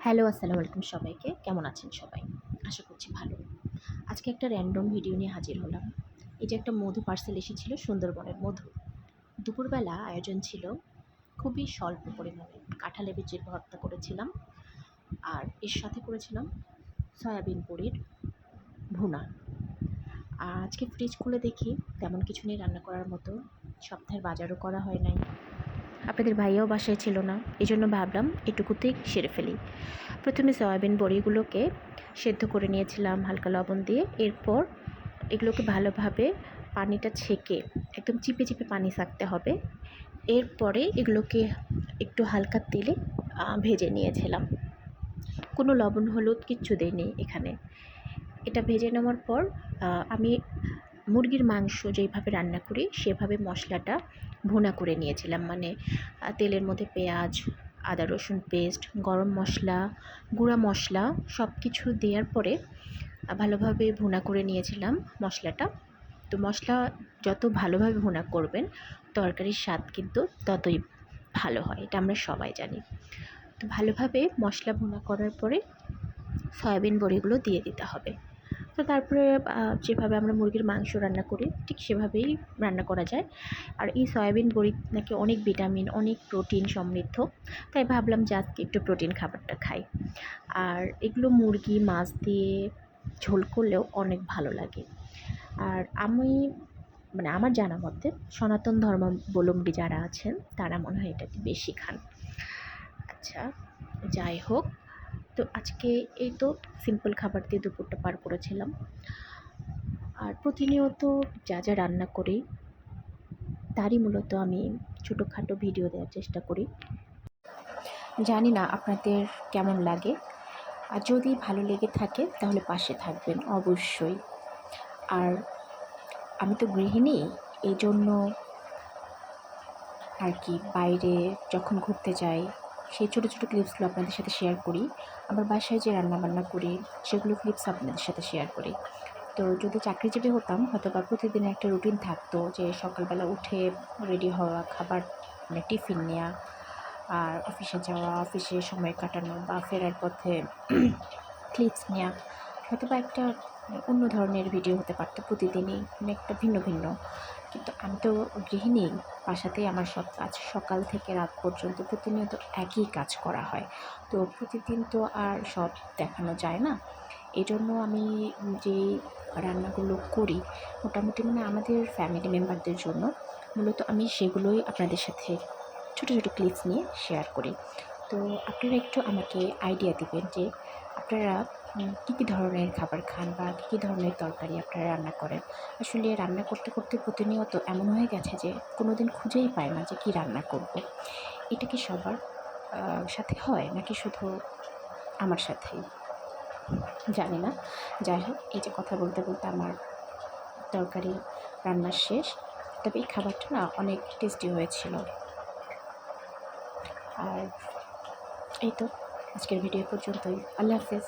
Hello, আসসালামু আলাইকুম সবাইকে। কেমন আছেন সবাই? আশা করছি ভালো। আজকে একটা র্যান্ডম ভিডিও নিয়ে হাজির হলাম। এই যে একটা মধু পার্সেল এসেছিল, সুন্দরবনের মধু। দুপুরবেলা আয়োজন ছিল খুবই স্বল্প পরিমাণে। কাঁঠালের বিচির ভর্তা করেছিলাম আর এর সাথে করেছিলাম সয়াবিন বড়ির ভুনা। আর আজকে ফ্রিজ খুলে দেখি তেমন কিছু নেই রান্না করার মতো। সপ্তাহের বাজারও করা হয় নাই। আপনাদের ভাইয়াও বাসায় ছিল না, এই জন্য ভাবলাম এটুকুতেই সেরে ফেলি। প্রথমে সয়াবিন বড়িগুলোকে সেদ্ধ করে নিয়েছিলাম হালকা লবণ দিয়ে। এরপর এগুলোকে ভালোভাবে পানিটা ছেঁকে একদম চিপে চিপে পানি ছাঁকতে হবে। এরপরে এগুলোকে একটু হালকা তেলে ভেজে নিয়েছিলাম। কোনো লবণ হলুদ কিচ্ছু দেইনি এখানে। এটা ভেজে নেওয়ার পর আমি মুরগির মাংস যেইভাবে রান্না করি সেভাবে মশলাটা ভুনা করে নিয়েছিলাম। মানে তেলের মধ্যে পেঁয়াজ, আদা রসুন পেস্ট, গরম মশলা, গুঁড়া মশলা সব কিছু দেওয়ার পরে ভালোভাবে ভুনা করে নিয়েছিলাম মশলাটা। তো মশলা যত ভালোভাবে ভুনা করবেন তরকারির স্বাদ কিন্তু ততই ভালো হয়, এটা আমরা সবাই জানি। তো ভালোভাবে মশলা ভুনা করার পরে সয়াবিন বড়িগুলো দিয়ে দিতে হবে। তো তারপরে যেভাবে আমরা মুরগির মাংস রান্না করি ঠিক সেভাবেই রান্না করা যায়। আর এই সয়াবিন বড়ি নাকি অনেক ভিটামিন, অনেক প্রোটিন সমৃদ্ধ। তাই ভাবলাম যে আজকে একটু প্রোটিন খাবারটা খাই। আর এগুলো মুরগি, মাছ দিয়ে ঝোল করলেও অনেক ভালো লাগে। আর আমি আমার জানা মতে সনাতন ধর্মাবলম্বী যারা আছেন তারা মনে হয় এটাকে বেশি খান। আচ্ছা, যাই হোক। তো আজকে এই তো সিম্পল খাবার দিয়ে দুপুরটা পার করেছিলাম। আর প্রতিনিয়ত যা যা রান্না করি তারই মূলত আমি ছোটোখাটো ভিডিও দেওয়ার চেষ্টা করি। জানি না আপনাদের কেমন লাগে, আর যদি ভালো লেগে থাকে তাহলে পাশে থাকবেন অবশ্যই। আর আমি তো গৃহিণী, এই জন্য আর কি বাইরে যখন ঘুরতে যাই সেই ছোটো ছোটো ক্লিপসগুলো আপনাদের সাথে শেয়ার করি। আবার বাসায় যে রান্নাবান্না করি সেগুলো ক্লিপস আপনাদের সাথে শেয়ার করি। তো যদি চাকরিজীবী হতাম হয়তো বা প্রতিদিন একটা রুটিন থাকতো, যে সকালবেলা উঠে রেডি হওয়া, খাবার টিফিন নেওয়া, আর অফিসে যাওয়া, অফিসে সময় কাটানো বা ফেরার পথে ক্লিপস নেওয়া, হয়তো বা একটা অন্য ধরনের ভিডিও হতে পারতো প্রতিদিনই, একটা ভিন্ন ভিন্ন। কিন্তু আমি তো গৃহিণী, বাসাতেই আমার সব কাজ, সকাল থেকে রাত পর্যন্ত প্রতিনিয়ত একই কাজ করা হয়। তো প্রতিদিন তো আর সব দেখানো যায় না। এই জন্য আমি যে রান্নাগুলো করি মোটামুটি আমাদের ফ্যামিলি মেম্বারদের জন্য, মূলত আমি সেগুলোই আপনাদের সাথে ছোটো ছোটো ক্লিপস নিয়ে শেয়ার করি। তো আপনারা একটু আমাকে আইডিয়া দিবেন যে আপনারা কী কী ধরনের খাবার খান বা কী কী ধরনের তরকারি আপনারা রান্না করেন। আসলে রান্না করতে করতে প্রতিনিয়ত এমন হয়ে গেছে যে কোনো দিন খুঁজেই পায় না যে কী রান্না করব। এটা কি সবার সাথে হয় নাকি শুধু আমার সাথেই, জানি না। যাই হোক, এই যে কথা বলতে বলতে আমার তরকারি রান্না শেষ। তবে এই খাবারটা না অনেক টেস্টি হয়েছিল। আর এই তো আজকের ভিডিও পর্যন্তই। আল্লাহ হাফেজ।